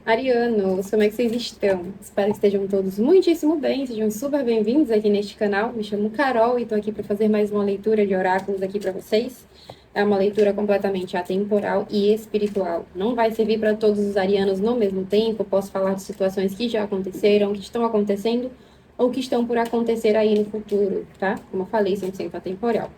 Arianos, como é que vocês estão? Espero que estejam todos muitíssimo bem, sejam super bem-vindos aqui neste canal. Me chamo Carol e estou aqui para fazer mais uma leitura de oráculos aqui para vocês. É uma leitura completamente atemporal e espiritual. Não vai servir para todos os arianos no mesmo tempo. Eu posso falar de situações que já aconteceram, que estão acontecendo ou que estão por acontecer aí no futuro, tá? Como eu falei, 100% atemporal.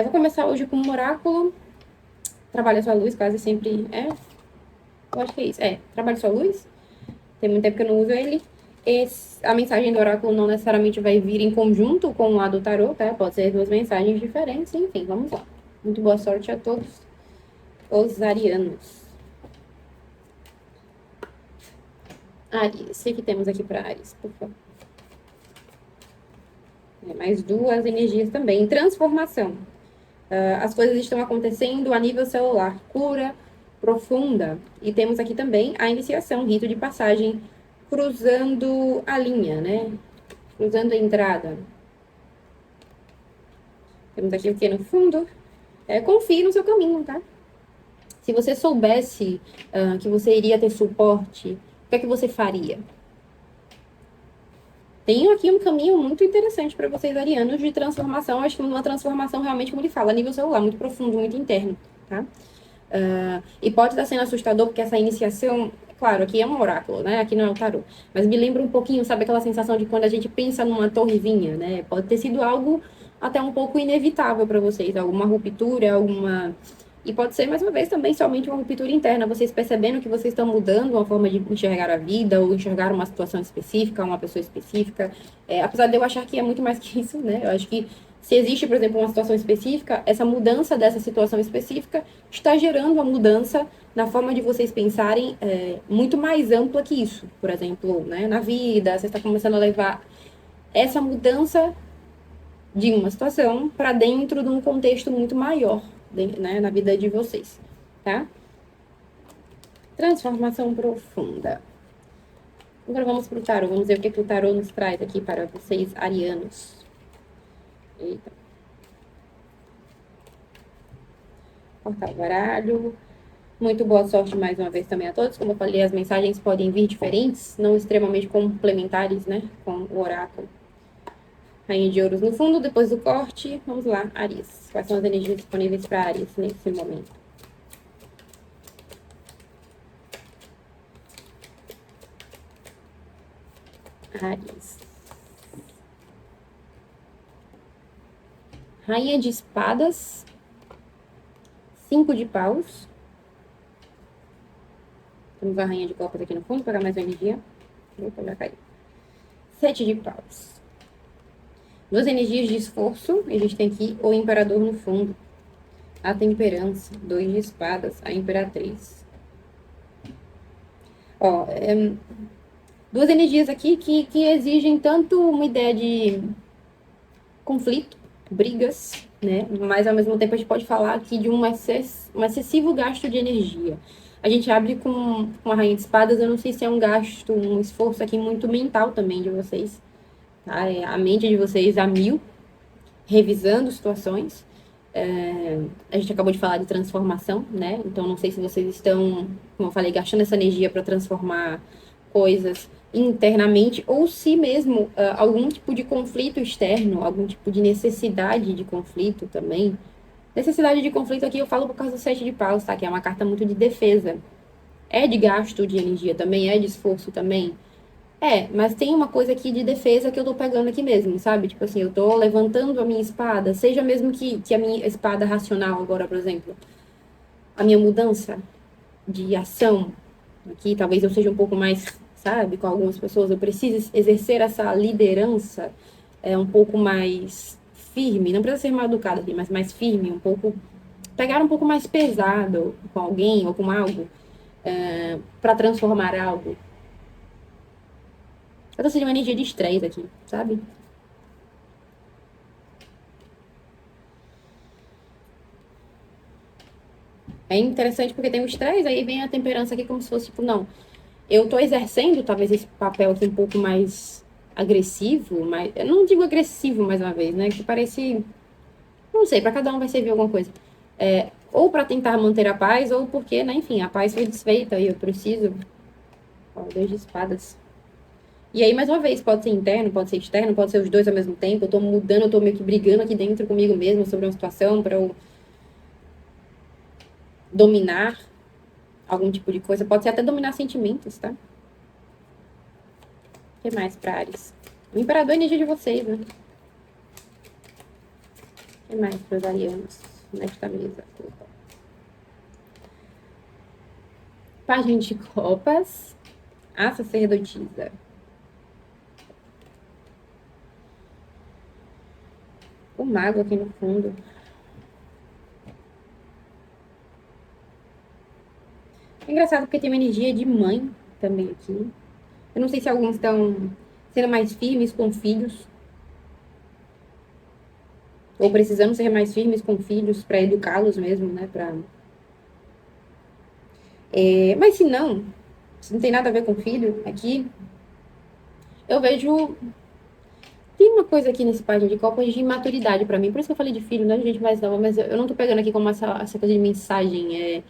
Vou começar hoje com um oráculo. Trabalha sua luz, quase sempre é. Eu acho que é isso. Trabalho sua luz. Tem muito tempo que eu não uso ele. A mensagem do oráculo não necessariamente vai vir em conjunto com a do tarô, tá? Pode ser duas mensagens diferentes. Enfim, vamos lá. Muito boa sorte a todos os arianos. Áries. O que temos aqui para Áries, por favor? Mais duas energias também. Transformação. As coisas estão acontecendo a nível celular. Cura profunda. E temos aqui também a iniciação, rito de passagem, cruzando a linha, né? Cruzando a entrada. Temos aqui o que no fundo? Confie no seu caminho, tá? Se você soubesse que você iria ter suporte, o que é que você faria? Tenho aqui um caminho muito interessante para vocês, arianos, de transformação. Acho que uma transformação realmente, como ele fala, a nível celular, muito profundo, muito interno, tá? E pode estar sendo assustador, porque essa iniciação, claro, aqui é um oráculo, né? Aqui não é o tarô. Mas me lembra um pouquinho, sabe, aquela sensação de quando a gente pensa numa torrezinha, né? Pode ter sido algo até um pouco inevitável para vocês, alguma ruptura, alguma. E pode ser, mais uma vez, também somente uma ruptura interna, vocês percebendo que vocês estão mudando uma forma de enxergar a vida, ou enxergar uma situação específica, uma pessoa específica. Apesar de eu achar que é muito mais que isso, né? Eu acho que se existe, por exemplo, uma situação específica, essa mudança dessa situação específica está gerando uma mudança na forma de vocês pensarem muito mais ampla que isso. Por exemplo, né, na vida, você está começando a levar essa mudança de uma situação para dentro de um contexto muito maior, né, na vida de vocês, tá? Transformação profunda. Agora vamos para o tarô, vamos ver o que o tarô nos traz aqui para vocês, arianos. Eita. Cortar o baralho. Muito boa sorte mais uma vez também a todos. Como eu falei, as mensagens podem vir diferentes, não extremamente complementares, né, com o oráculo. Rainha de ouros no fundo, depois do corte. Vamos lá, Áries. Quais são as energias disponíveis para Áries nesse momento? Áries. Rainha de espadas. 5 de paus. Temos a rainha de copas aqui no fundo, para pegar mais uma energia. Opa, já caiu. 7 de paus. Duas energias de esforço. A gente tem aqui o imperador no fundo. A temperança. 2 de espadas. A imperatriz. Duas energias aqui que exigem tanto uma ideia de conflito, brigas, né? Mas ao mesmo tempo a gente pode falar aqui de um excessivo gasto de energia. A gente abre com a Rainha de Espadas, eu não sei se é um gasto, um esforço aqui muito mental também de vocês, tá? A mente de vocês a mil, revisando situações. A gente acabou de falar de transformação, né? Então não sei se vocês estão, como eu falei, gastando essa energia para transformar coisas internamente, ou se mesmo algum tipo de conflito externo, algum tipo de necessidade de conflito também. Necessidade de conflito aqui eu falo por causa do 7 de paus, tá? Que é uma carta muito de defesa. É de gasto de energia também, é de esforço também. Mas tem uma coisa aqui de defesa que eu tô pegando aqui mesmo, sabe? Tipo assim, eu tô levantando a minha espada, seja mesmo que a minha espada racional agora, por exemplo, a minha mudança de ação aqui, talvez eu seja um pouco mais, sabe, com algumas pessoas, eu preciso exercer essa liderança um pouco mais firme, não precisa ser mal educada aqui, mas mais firme, um pouco, pegar um pouco mais pesado com alguém ou com algo, para transformar algo. Eu tô sentindo uma energia de estresse aqui, sabe? É interessante porque tem o estresse, aí vem a temperança aqui como se fosse, tipo, não, eu tô exercendo talvez esse papel aqui um pouco mais agressivo, mas eu não digo agressivo mais uma vez, né? Que parece, não sei, para cada um vai servir alguma coisa. Ou para tentar manter a paz, ou porque, né, enfim, a paz foi desfeita e eu preciso Ó, 2 de espadas. E aí, mais uma vez, pode ser interno, pode ser externo, pode ser os dois ao mesmo tempo. Eu tô mudando, eu tô meio que brigando aqui dentro comigo mesmo sobre uma situação pra eu dominar algum tipo de coisa. Pode ser até dominar sentimentos, tá? O que mais pra Ares? O imperador é a energia de vocês, né? O que mais pros arianos nesta mesa? Opa. Pajem de copas. A sacerdotisa. O mago aqui no fundo. É engraçado porque tem uma energia de mãe também aqui. Eu não sei se alguns estão sendo mais firmes com filhos. Ou precisando ser mais firmes com filhos para educá-los mesmo, né? Mas se não tem nada a ver com filho aqui, eu vejo. Tem uma coisa aqui nesse página de copas de imaturidade para mim. Por isso que eu falei de filho, não é de gente mais nova, mas eu não tô pegando aqui como essa coisa de mensagem.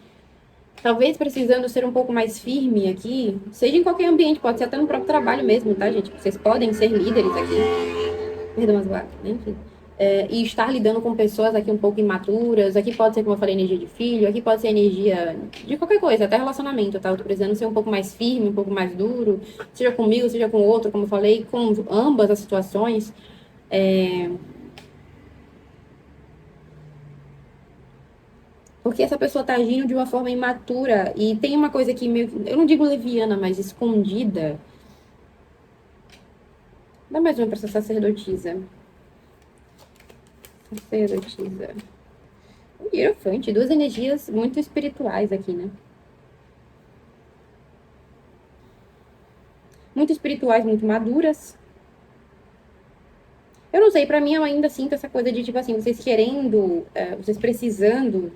Talvez precisando ser um pouco mais firme aqui, seja em qualquer ambiente, pode ser até no próprio trabalho mesmo, tá, gente? Vocês podem ser líderes aqui. Perdão, as guardas, né? Enfim. E estar lidando com pessoas aqui um pouco imaturas. Aqui pode ser, como eu falei, energia de filho. Aqui pode ser energia de qualquer coisa, até relacionamento, tá? Eu tô precisando ser um pouco mais firme, um pouco mais duro. Seja comigo, seja com o outro, como eu falei, com ambas as situações. Porque essa pessoa tá agindo de uma forma imatura. E tem uma coisa aqui meio... Eu não digo leviana, mas escondida. Dá mais uma pra essa sacerdotisa. Sacerdotisa. O Hierofante, duas energias muito espirituais aqui, né? Muito espirituais, muito maduras. Eu não sei, pra mim eu ainda sinto essa coisa de, tipo assim, vocês querendo, vocês precisando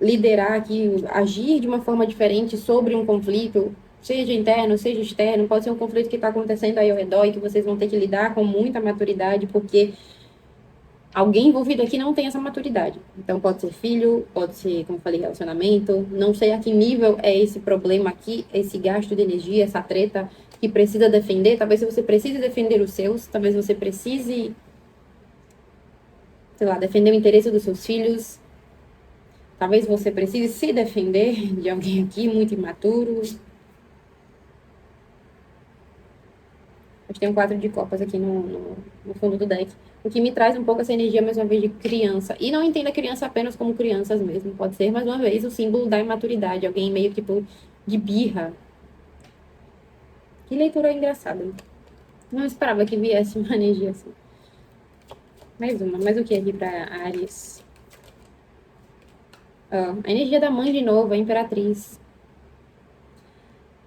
liderar aqui, agir de uma forma diferente sobre um conflito, seja interno, seja externo, pode ser um conflito que está acontecendo aí ao redor e que vocês vão ter que lidar com muita maturidade, porque alguém envolvido aqui não tem essa maturidade. Então, pode ser filho, pode ser, como eu falei, relacionamento. Não sei a que nível é esse problema aqui, esse gasto de energia, essa treta que precisa defender. Talvez você precise defender os seus, talvez você precise, sei lá, defender o interesse dos seus filhos. Talvez você precise se defender de alguém aqui muito imaturo. A gente tem um 4 de copas aqui no fundo do deck. O que me traz um pouco essa energia, mais uma vez, de criança. E não entenda a criança apenas como crianças mesmo. Pode ser, mais uma vez, o símbolo da imaturidade. Alguém meio tipo de birra. Que leitura engraçada. Não esperava que viesse uma energia assim. Mais uma. Mais o que aqui pra Ares? A energia da mãe de novo, a Imperatriz.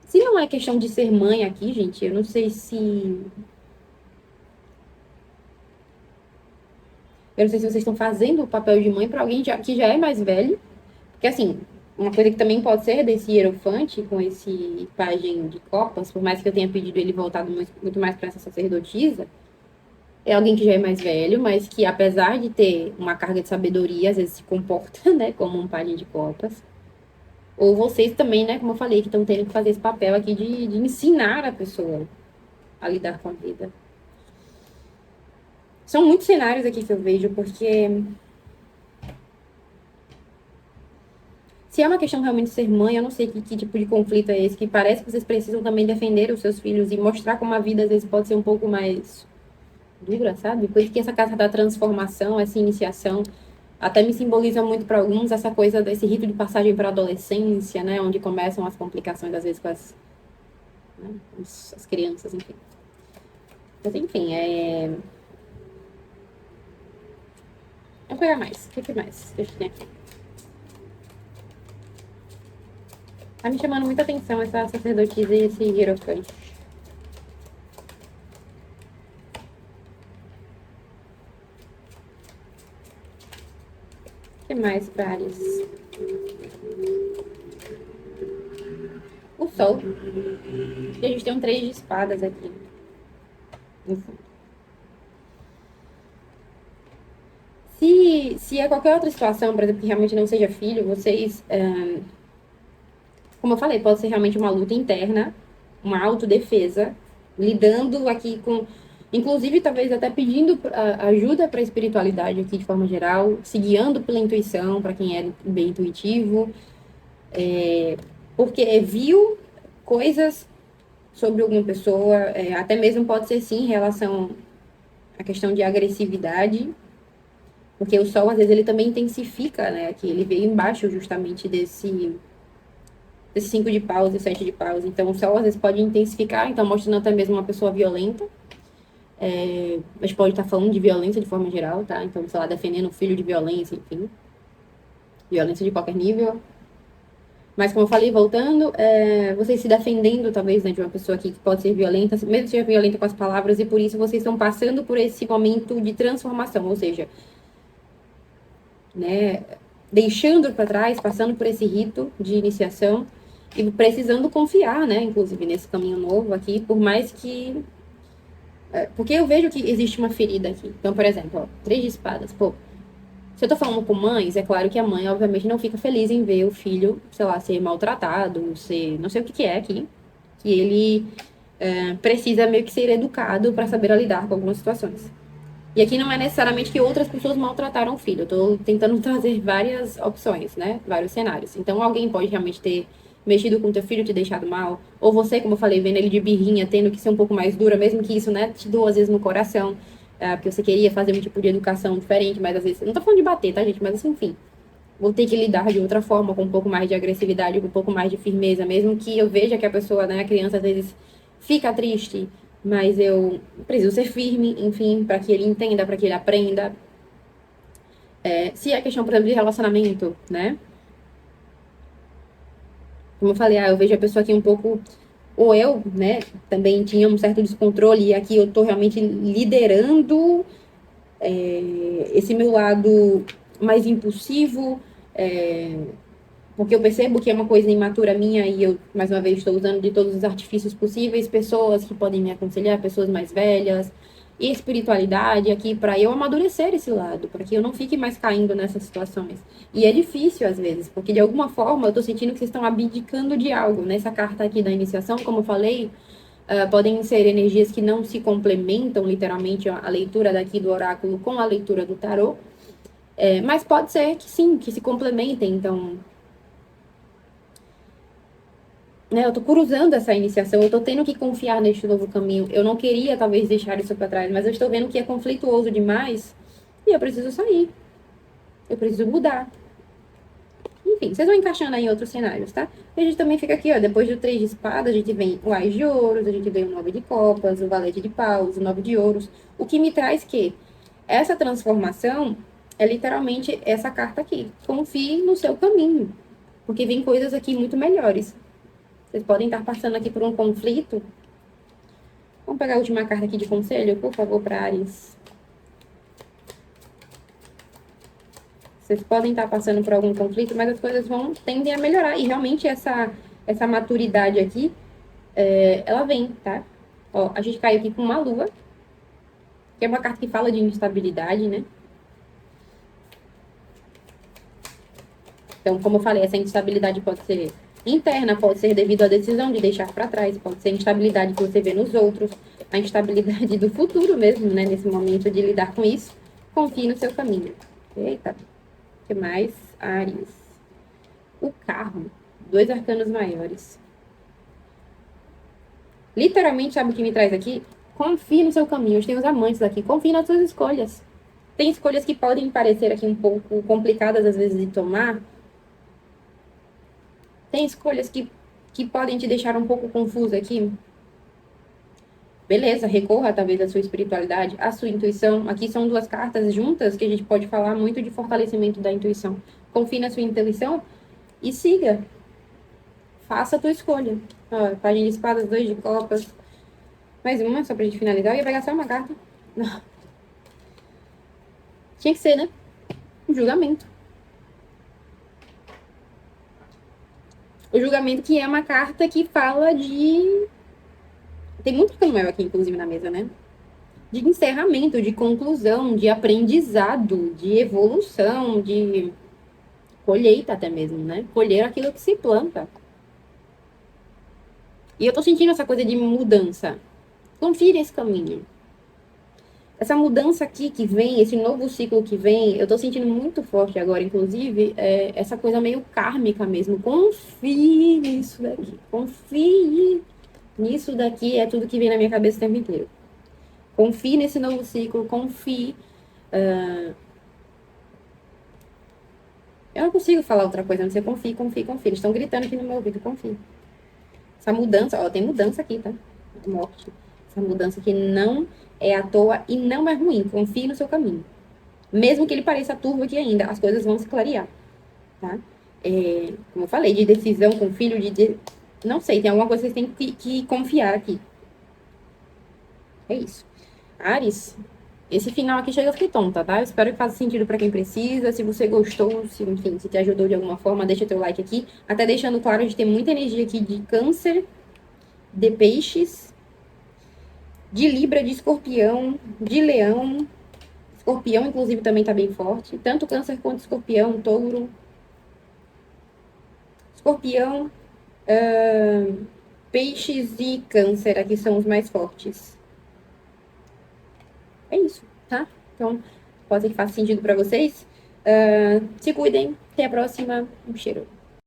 Se não é questão de ser mãe aqui, gente, eu não sei se... Eu não sei se vocês estão fazendo o papel de mãe para alguém que já é mais velho. Porque, assim, uma coisa que também pode ser desse hierofante com esse pajem de copas, por mais que eu tenha pedido ele voltado muito mais para essa sacerdotisa, é alguém que já é mais velho, mas que, apesar de ter uma carga de sabedoria, às vezes se comporta, né, como um pajem de copas. Ou vocês também, né, como eu falei, que estão tendo que fazer esse papel aqui de ensinar a pessoa a lidar com a vida. São muitos cenários aqui que eu vejo, porque se é uma questão realmente de ser mãe, eu não sei que tipo de conflito é esse, que parece que vocês precisam também defender os seus filhos e mostrar como a vida às vezes pode ser um pouco mais dura, sabe? Por isso que essa casa da transformação, essa iniciação, até me simboliza muito para alguns essa coisa desse rito de passagem para a adolescência, né? Onde começam as complicações, às vezes, com né, as crianças, enfim. Mas, enfim, Vou pegar mais. O que mais? Deixa eu ver aqui. Tá me chamando muita atenção essa sacerdotisa e esse hierofante. O que mais para Ares? O Sol. E a gente tem um 3 de espadas aqui. Enfim. Se é qualquer outra situação, por exemplo, que realmente não seja filho, vocês como eu falei, pode ser realmente uma luta interna, uma autodefesa, lidando aqui com, inclusive talvez até pedindo ajuda para a espiritualidade aqui de forma geral, se guiando pela intuição, para quem é bem intuitivo, porque viu coisas sobre alguma pessoa, até mesmo pode ser sim em relação à questão de agressividade, porque o sol às vezes ele também intensifica, né? Aqui ele veio embaixo justamente desse 5 de paus e 7 de paus. Então o sol às vezes pode intensificar, então mostrando até mesmo uma pessoa violenta. Mas pode estar falando de violência de forma geral, tá? Então, sei lá, defendendo o filho de violência, enfim. Violência de qualquer nível. Mas como eu falei, voltando, vocês se defendendo, talvez, né, de uma pessoa aqui que pode ser violenta, mesmo que seja violenta com as palavras, e por isso vocês estão passando por esse momento de transformação, ou seja, né, deixando para trás, passando por esse rito de iniciação e precisando confiar, né, inclusive nesse caminho novo aqui, por mais que porque eu vejo que existe uma ferida aqui. Então, por exemplo, ó, 3 de espadas. Pô, se eu tô falando com mães, é claro que a mãe, obviamente, não fica feliz em ver o filho, sei lá, ser maltratado, ser. Não sei o que é aqui. Que ele precisa meio que ser educado para saber lidar com algumas situações. E aqui não é necessariamente que outras pessoas maltrataram o filho. Eu tô tentando trazer várias opções, né? Vários cenários. Então, alguém pode realmente ter mexido com teu filho, te deixado mal. Ou você, como eu falei, vendo ele de birrinha, tendo que ser um pouco mais dura, mesmo que isso, né, te doa às vezes no coração. Porque você queria fazer um tipo de educação diferente, mas às vezes... Não tô falando de bater, tá, gente? Mas assim, enfim. Vou ter que lidar de outra forma, com um pouco mais de agressividade, com um pouco mais de firmeza. Mesmo que eu veja que a pessoa, né, a criança, às vezes fica triste, mas eu preciso ser firme, enfim, para que ele entenda, para que ele aprenda. Se é questão, por exemplo, de relacionamento, né? Como eu falei, eu vejo a pessoa aqui um pouco, ou eu, né, também tinha um certo descontrole, e aqui eu tô realmente liderando esse meu lado mais impulsivo, porque eu percebo que é uma coisa imatura minha e eu, mais uma vez, estou usando de todos os artifícios possíveis, pessoas que podem me aconselhar, pessoas mais velhas, e espiritualidade aqui para eu amadurecer esse lado, para que eu não fique mais caindo nessas situações. E é difícil às vezes, porque de alguma forma eu estou sentindo que vocês estão abdicando de algo. Nessa carta aqui da iniciação, como eu falei, podem ser energias que não se complementam, literalmente, a leitura daqui do oráculo com a leitura do tarô, mas pode ser que sim, que se complementem. Então, né, eu tô cruzando essa iniciação, eu tô tendo que confiar neste novo caminho. Eu não queria, talvez, deixar isso para trás, mas eu estou vendo que é conflituoso demais e eu preciso sair. Eu preciso mudar. Enfim, vocês vão encaixando aí em outros cenários, tá? E a gente também fica aqui, ó, depois do 3 de espadas, a gente vem o Ás de Ouros, a gente vem o 9 de copas, o Valete de paus, o 9 de ouros. O que me traz que essa transformação é literalmente essa carta aqui. Confie no seu caminho, porque vem coisas aqui muito melhores. Vocês podem estar passando aqui por um conflito. Vamos pegar a última carta aqui de conselho, por favor, para Áries. Vocês podem estar passando por algum conflito, mas as coisas tendem a melhorar. E realmente essa maturidade aqui, ela vem, tá? Ó, a gente caiu aqui com uma lua, que é uma carta que fala de instabilidade, né? Então, como eu falei, essa instabilidade pode ser interna, pode ser devido à decisão de deixar para trás, pode ser instabilidade que você vê nos outros, a instabilidade do futuro mesmo, né? Nesse momento de lidar com isso. Confie no seu caminho. Eita, o que mais? Áries. O carro. 2 arcanos maiores. Literalmente, sabe o que me traz aqui? Confie no seu caminho. Tem os amantes aqui. Confie nas suas escolhas. Tem escolhas que podem parecer aqui um pouco complicadas, às vezes, de tomar. Tem escolhas que podem te deixar um pouco confusa aqui. Beleza, recorra talvez à sua espiritualidade, à sua intuição. Aqui são 2 cartas juntas que a gente pode falar muito de fortalecimento da intuição. Confie na sua intuição e siga. Faça a tua escolha. Ó, página de espadas, 2 de copas. Mais uma, só pra gente finalizar. Eu ia pegar só uma carta. Não. Tinha que ser, né? Um julgamento. O julgamento que é uma carta que fala de... Tem muito Camuel aqui, inclusive, na mesa, né? De encerramento, de conclusão, de aprendizado, de evolução, de colheita até mesmo, né? Colher aquilo que se planta. E eu tô sentindo essa coisa de mudança. Confie nesse caminho. Essa mudança aqui que vem, esse novo ciclo que vem, eu tô sentindo muito forte agora, inclusive, essa coisa meio kármica mesmo. Confie nisso daqui. Confie nisso daqui, é tudo que vem na minha cabeça o tempo inteiro. Confie nesse novo ciclo, confie. Eu não consigo falar outra coisa, não sei, confie, confie, confie. Eles estão gritando aqui no meu ouvido, confie. Essa mudança, ó, tem mudança aqui, tá? Morte. Essa mudança aqui não é à toa e não é ruim. Confie no seu caminho. Mesmo que ele pareça turvo aqui ainda, as coisas vão se clarear, tá? Como eu falei, de decisão com filho, não sei, tem alguma coisa que vocês têm que confiar aqui. É isso. Ares, esse final aqui chega, eu fiquei tonta, tá? Eu espero que faça sentido pra quem precisa. Se você gostou, se, enfim, se te ajudou de alguma forma, deixa teu like aqui. Até deixando claro, de ter muita energia aqui de câncer, de peixes, de libra, de escorpião, de leão. Escorpião, inclusive, também tá bem forte. Tanto câncer quanto escorpião, touro. Escorpião, peixes e câncer aqui são os mais fortes. É isso, tá? Então, pode ser que faça sentido pra vocês. Se cuidem. Até a próxima. Um cheiro.